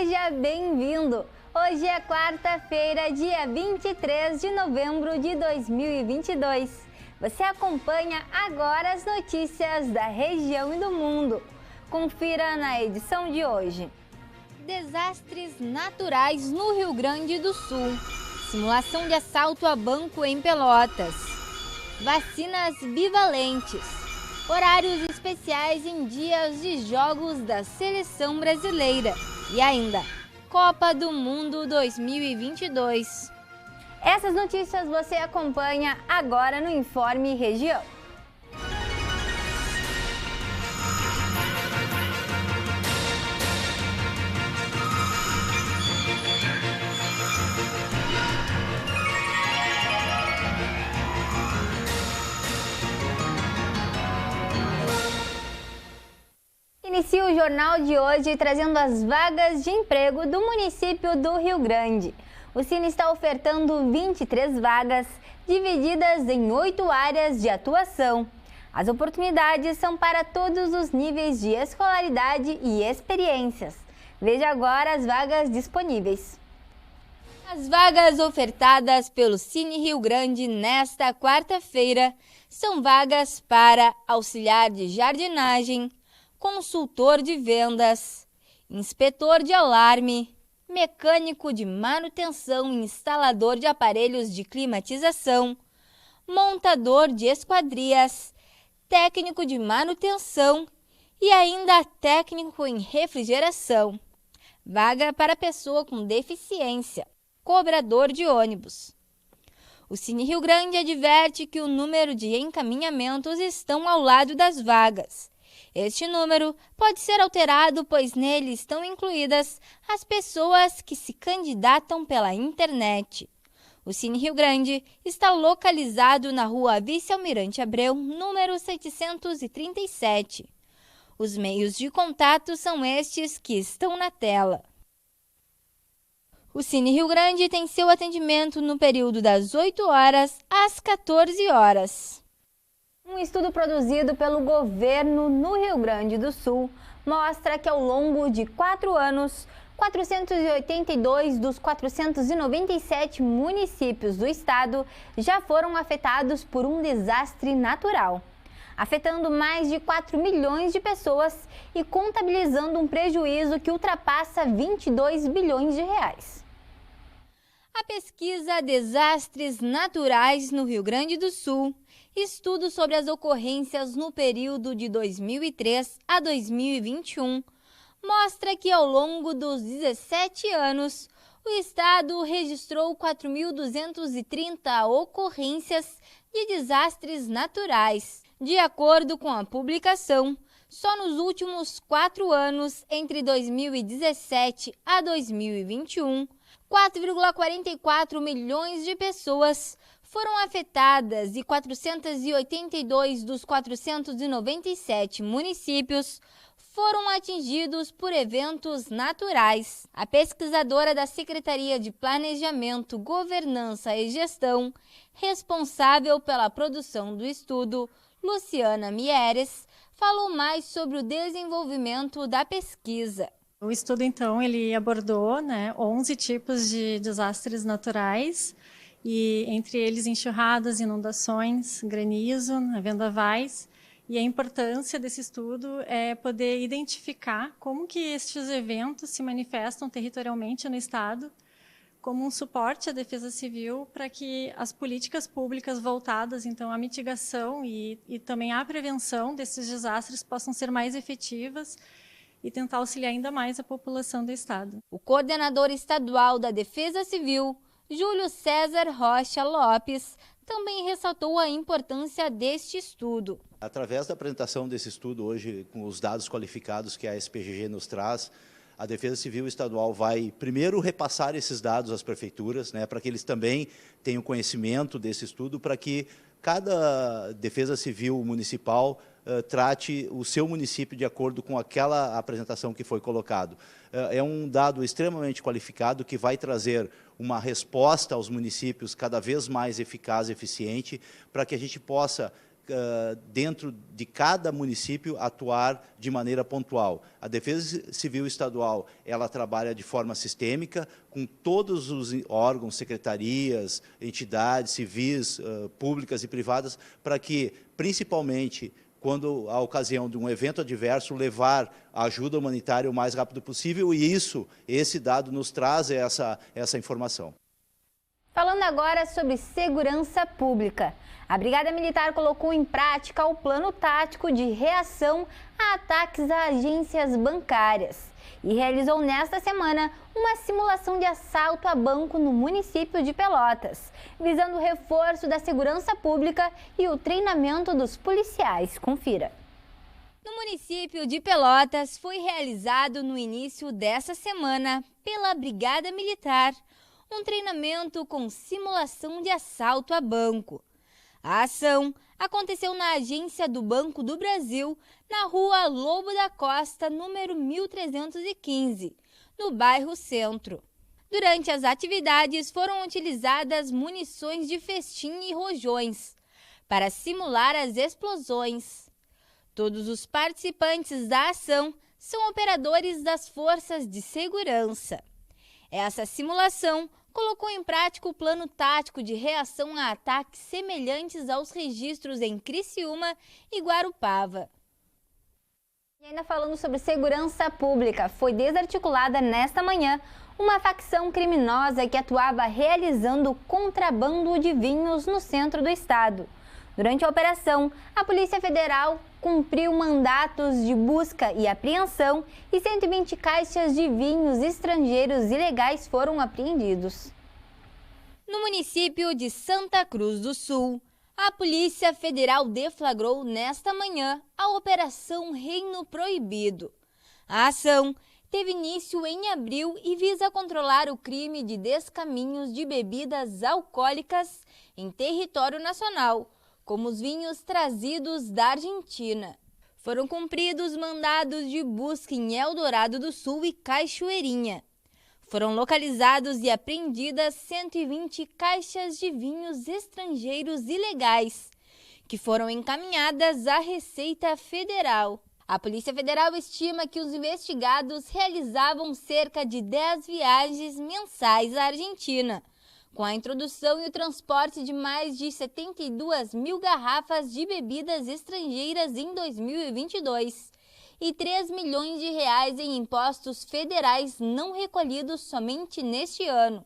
Seja bem-vindo! Hoje é quarta-feira, dia 23 de novembro de 2022. Você acompanha agora as notícias da região e do mundo. Confira na edição de hoje. Desastres naturais no Rio Grande do Sul. Simulação de assalto a banco em Pelotas. Vacinas bivalentes. Horários especiais em dias de jogos da seleção brasileira. E ainda, Copa do Mundo 2022. Essas notícias você acompanha agora no Informe Região. Inicia o jornal de hoje trazendo as vagas de emprego do município do Rio Grande. O Cine está ofertando 23 vagas, divididas em 8 áreas de atuação. As oportunidades são para todos os níveis de escolaridade e experiências. Veja agora as vagas disponíveis. As vagas ofertadas pelo Cine Rio Grande nesta quarta-feira são vagas para auxiliar de jardinagem, consultor de vendas, inspetor de alarme, mecânico de manutenção e instalador de aparelhos de climatização, montador de esquadrias, técnico de manutenção e ainda técnico em refrigeração. Vaga para pessoa com deficiência, cobrador de ônibus. O Cine Rio Grande adverte que o número de encaminhamentos estão ao lado das vagas. Este número pode ser alterado, pois nele estão incluídas as pessoas que se candidatam pela internet. O Cine Rio Grande está localizado na rua Vice-Almirante Abreu, número 737. Os meios de contato são estes que estão na tela. O Cine Rio Grande tem seu atendimento no período das 8 horas às 14 horas. Um estudo produzido pelo governo no Rio Grande do Sul mostra que ao longo de 4 anos, 482 dos 497 municípios do estado já foram afetados por um desastre natural, afetando mais de 4 milhões de pessoas e contabilizando um prejuízo que ultrapassa 22 bilhões de reais. A pesquisa Desastres Naturais no Rio Grande do Sul, estudo sobre as ocorrências no período de 2003 a 2021, mostra que ao longo dos 17 anos, o estado registrou 4.230 ocorrências de desastres naturais. De acordo com a publicação, só nos últimos 4 anos, entre 2017 a 2021, 4,44 milhões de pessoas foram afetadas e 482 dos 497 municípios foram atingidos por eventos naturais. A pesquisadora da Secretaria de Planejamento, Governança e Gestão, responsável pela produção do estudo, Luciana Mieres, falou mais sobre o desenvolvimento da pesquisa. O estudo, então, ele abordou 11 tipos de desastres naturais, e entre eles enxurradas, inundações, granizo, vendavais. E a importância desse estudo é poder identificar como que estes eventos se manifestam territorialmente no estado, como um suporte à defesa civil para que as políticas públicas voltadas então à mitigação e também à prevenção desses desastres possam ser mais efetivas e tentar auxiliar ainda mais a população do estado. O coordenador estadual da Defesa Civil, Júlio César Rocha Lopes, também ressaltou a importância deste estudo. Através da apresentação desse estudo hoje, com os dados qualificados que a SPGG nos traz, a Defesa Civil Estadual vai primeiro repassar esses dados às prefeituras, para que eles também tenham conhecimento desse estudo, para que cada Defesa Civil Municipal trate o seu município de acordo com aquela apresentação que foi colocado. É um dado extremamente qualificado que vai trazer uma resposta aos municípios cada vez mais eficaz e eficiente para que a gente possa dentro de cada município, atuar de maneira pontual. A Defesa Civil Estadual, ela trabalha de forma sistêmica, com todos os órgãos, secretarias, entidades civis, públicas e privadas, para que, principalmente, quando a ocasião de um evento adverso, levar a ajuda humanitária o mais rápido possível, e esse dado nos traz essa informação. Falando agora sobre segurança pública. A Brigada Militar colocou em prática o plano tático de reação a ataques a agências bancárias e realizou nesta semana uma simulação de assalto a banco no município de Pelotas, visando o reforço da segurança pública e o treinamento dos policiais. Confira. No município de Pelotas, foi realizado no início dessa semana, pela Brigada Militar, um treinamento com simulação de assalto a banco. A ação aconteceu na agência do Banco do Brasil, na rua Lobo da Costa, número 1315, no bairro Centro. Durante as atividades, foram utilizadas munições de festim e rojões para simular as explosões. Todos os participantes da ação são operadores das forças de segurança. Essa simulação colocou em prática o plano tático de reação a ataques semelhantes aos registros em Criciúma e Guarupava. E ainda falando sobre segurança pública, foi desarticulada nesta manhã uma facção criminosa que atuava realizando contrabando de vinhos no centro do estado. Durante a operação, a Polícia Federal cumpriu mandatos de busca e apreensão e 120 caixas de vinhos estrangeiros ilegais foram apreendidos. No município de Santa Cruz do Sul, a Polícia Federal deflagrou nesta manhã a Operação Reino Proibido. A ação teve início em abril e visa controlar o crime de descaminhos de bebidas alcoólicas em território nacional, como os vinhos trazidos da Argentina. Foram cumpridos mandados de busca em Eldorado do Sul e Cachoeirinha. Foram localizados e apreendidas 120 caixas de vinhos estrangeiros ilegais, que foram encaminhadas à Receita Federal. A Polícia Federal estima que os investigados realizavam cerca de 10 viagens mensais à Argentina, com a introdução e o transporte de mais de 72 mil garrafas de bebidas estrangeiras em 2022 e 3 milhões de reais em impostos federais não recolhidos somente neste ano.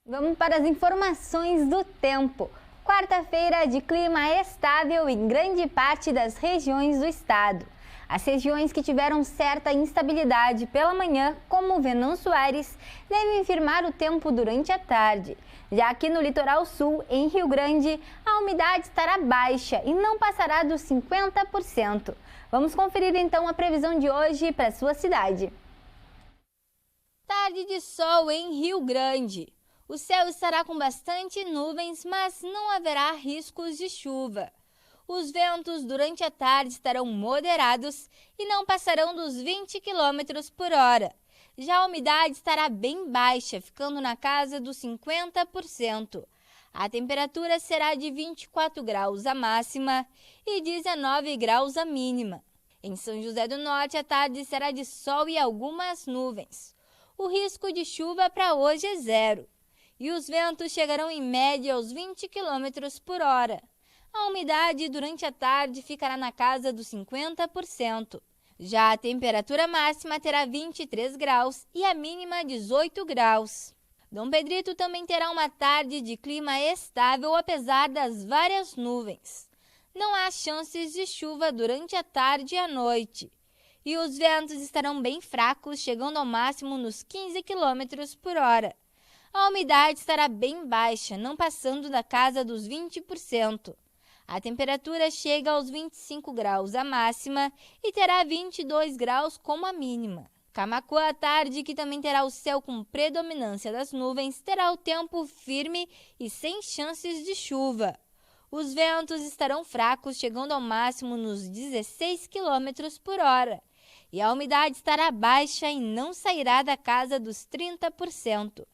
Vamos para as informações do tempo. Quarta-feira de clima estável em grande parte das regiões do estado. As regiões que tiveram certa instabilidade pela manhã, como Venâncio Aires, devem firmar o tempo durante a tarde. Já aqui no litoral sul, em Rio Grande, a umidade estará baixa e não passará dos 50%. Vamos conferir então a previsão de hoje para a sua cidade. Tarde de sol em Rio Grande. O céu estará com bastante nuvens, mas não haverá riscos de chuva. Os ventos durante a tarde estarão moderados e não passarão dos 20 km por hora. Já a umidade estará bem baixa, ficando na casa dos 50%. A temperatura será de 24 graus a máxima e 19 graus a mínima. Em São José do Norte, a tarde será de sol e algumas nuvens. O risco de chuva para hoje é 0. E os ventos chegarão em média aos 20 km por hora. A umidade durante a tarde ficará na casa dos 50%. Já a temperatura máxima terá 23 graus e a mínima 18 graus. Dom Pedrito também terá uma tarde de clima estável, apesar das várias nuvens. Não há chances de chuva durante a tarde e a noite. E os ventos estarão bem fracos, chegando ao máximo nos 15 km por hora. A umidade estará bem baixa, não passando da casa dos 20%. A temperatura chega aos 25 graus a máxima e terá 22 graus como a mínima. Camaquã à tarde, que também terá o céu com predominância das nuvens, terá o tempo firme e sem chances de chuva. Os ventos estarão fracos, chegando ao máximo nos 16 km por hora. E a umidade estará baixa e não sairá da casa dos 30%.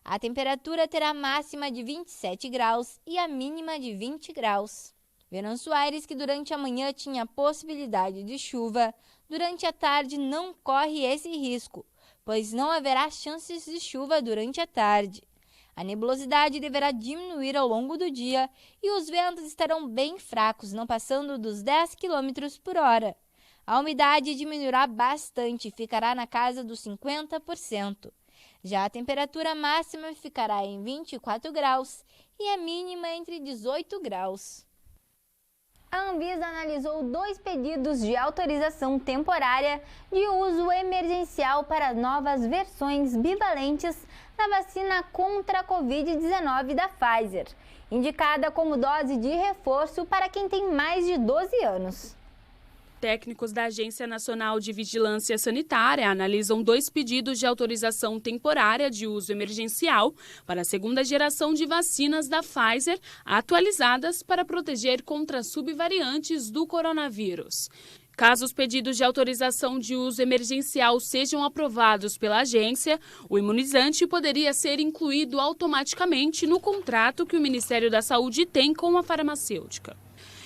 A temperatura terá máxima de 27 graus e a mínima de 20 graus. Venâncio Aires, que durante a manhã tinha possibilidade de chuva, durante a tarde não corre esse risco, pois não haverá chances de chuva durante a tarde. A nebulosidade deverá diminuir ao longo do dia e os ventos estarão bem fracos, não passando dos 10 km por hora. A umidade diminuirá bastante e ficará na casa dos 50%. Já a temperatura máxima ficará em 24 graus e a mínima entre 18 graus. A Anvisa analisou 2 pedidos de autorização temporária de uso emergencial para novas versões bivalentes da vacina contra a Covid-19 da Pfizer, indicada como dose de reforço para quem tem mais de 12 anos. Técnicos da Agência Nacional de Vigilância Sanitária analisam 2 pedidos de autorização temporária de uso emergencial para a segunda geração de vacinas da Pfizer, atualizadas para proteger contra subvariantes do coronavírus. Caso os pedidos de autorização de uso emergencial sejam aprovados pela agência, o imunizante poderia ser incluído automaticamente no contrato que o Ministério da Saúde tem com a farmacêutica.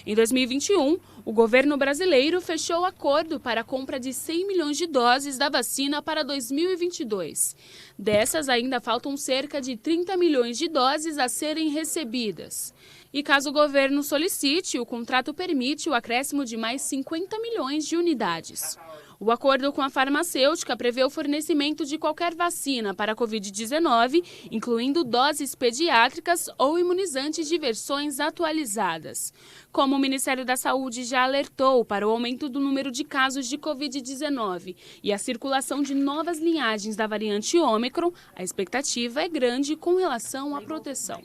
Em 2021, o governo brasileiro fechou acordo para a compra de 100 milhões de doses da vacina para 2022. Dessas, ainda faltam cerca de 30 milhões de doses a serem recebidas. E caso o governo solicite, o contrato permite o acréscimo de mais 50 milhões de unidades. O acordo com a farmacêutica prevê o fornecimento de qualquer vacina para a Covid-19, incluindo doses pediátricas ou imunizantes de versões atualizadas. Como o Ministério da Saúde já alertou para o aumento do número de casos de Covid-19 e a circulação de novas linhagens da variante Ômicron, a expectativa é grande com relação à proteção.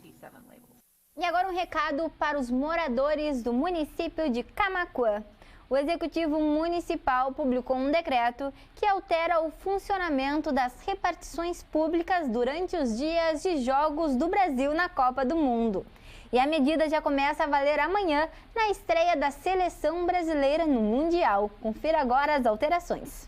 E agora um recado para os moradores do município de Camaquã. O Executivo Municipal publicou um decreto que altera o funcionamento das repartições públicas durante os dias de Jogos do Brasil na Copa do Mundo. E a medida já começa a valer amanhã na estreia da Seleção Brasileira no Mundial. Confira agora as alterações.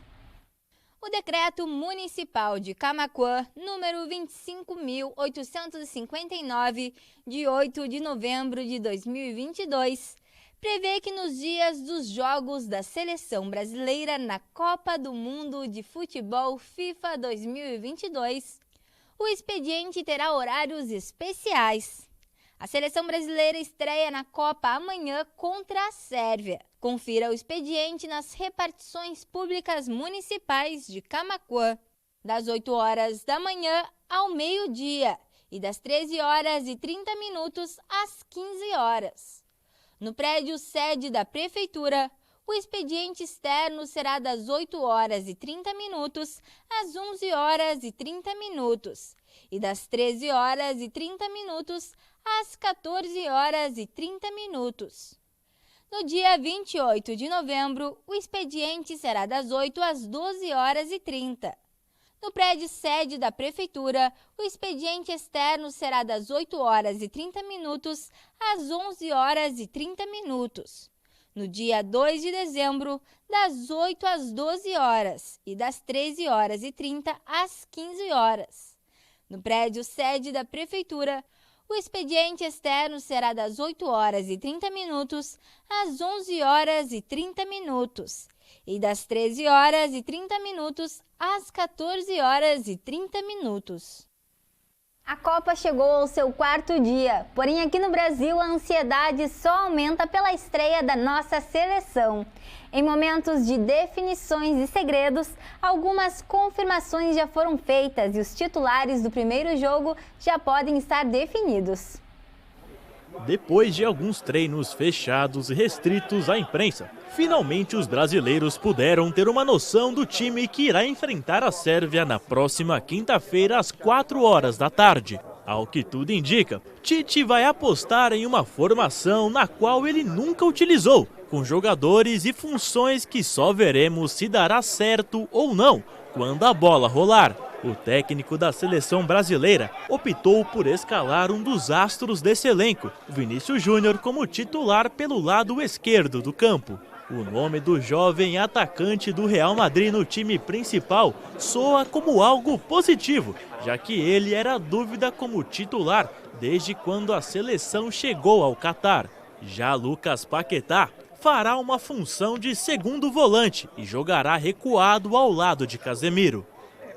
O Decreto Municipal de Camaquã, número 25.859, de 8 de novembro de 2022, prevê que nos dias dos Jogos da Seleção Brasileira na Copa do Mundo de Futebol FIFA 2022, o expediente terá horários especiais. A Seleção Brasileira estreia na Copa amanhã contra a Sérvia. Confira o expediente nas repartições públicas municipais de Camaquã, das 8 horas da manhã ao meio-dia e das 13h30 às 15 horas. No prédio sede da Prefeitura, o expediente externo será das 8h30 às 11h30 e das 13h30 às 14h30. No dia 28 de novembro, o expediente será das 8 às 12h30. No prédio sede da Prefeitura, o expediente externo será das 8h30 às 11h30. No dia 2 de dezembro, das 8 às 12 horas e das 13h30 às 15 horas. No prédio sede da Prefeitura, o expediente externo será das 8h30 às 11h30 e das 13h30 às 14h30. A Copa chegou ao seu 4º dia, porém aqui no Brasil a ansiedade só aumenta pela estreia da nossa seleção. Em momentos de definições e segredos, algumas confirmações já foram feitas e os titulares do primeiro jogo já podem estar definidos. Depois de alguns treinos fechados e restritos à imprensa, finalmente os brasileiros puderam ter uma noção do time que irá enfrentar a Sérvia na próxima quinta-feira às 4h da tarde. Ao que tudo indica, Tite vai apostar em uma formação na qual ele nunca utilizou, com jogadores e funções que só veremos se dará certo ou não quando a bola rolar. O técnico da seleção brasileira optou por escalar um dos astros desse elenco, Vinícius Júnior, como titular pelo lado esquerdo do campo. O nome do jovem atacante do Real Madrid no time principal soa como algo positivo, já que ele era dúvida como titular desde quando a seleção chegou ao Catar. Já Lucas Paquetá fará uma função de segundo volante e jogará recuado ao lado de Casemiro.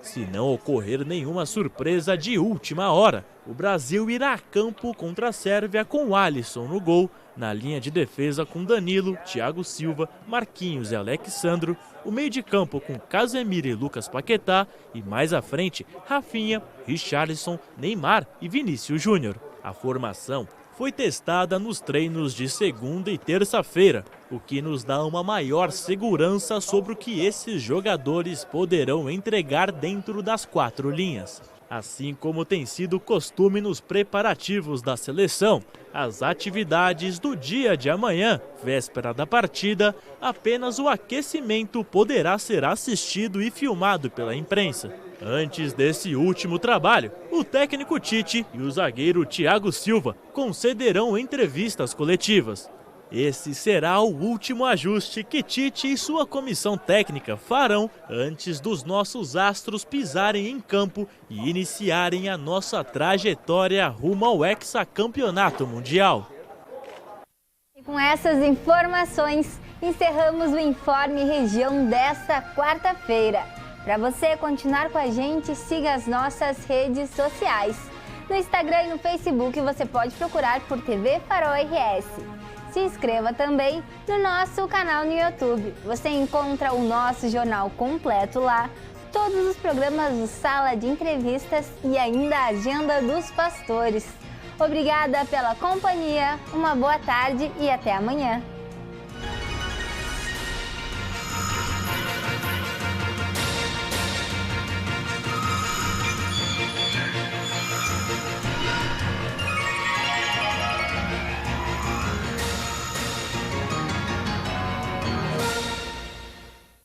Se não ocorrer nenhuma surpresa de última hora, o Brasil irá a campo contra a Sérvia com Alisson no gol, na linha de defesa com Danilo, Thiago Silva, Marquinhos e Alexandro, o meio de campo com Casemiro e Lucas Paquetá e mais à frente Rafinha, Richarlison, Neymar e Vinícius Júnior. A formação foi testada nos treinos de segunda e terça-feira, o que nos dá uma maior segurança sobre o que esses jogadores poderão entregar dentro das 4 linhas. Assim como tem sido costume nos preparativos da seleção, as atividades do dia de amanhã, véspera da partida, apenas o aquecimento poderá ser assistido e filmado pela imprensa. Antes desse último trabalho, o técnico Tite e o zagueiro Thiago Silva concederão entrevistas coletivas. Esse será o último ajuste que Tite e sua comissão técnica farão antes dos nossos astros pisarem em campo e iniciarem a nossa trajetória rumo ao hexacampeonato mundial. E com essas informações, encerramos o Informe Região desta quarta-feira. Para você continuar com a gente, siga as nossas redes sociais. No Instagram e no Facebook você pode procurar por TV Farol RS. Se inscreva também no nosso canal no YouTube. Você encontra o nosso jornal completo lá, todos os programas do Sala de Entrevistas e ainda a Agenda dos Pastores. Obrigada pela companhia, uma boa tarde e até amanhã.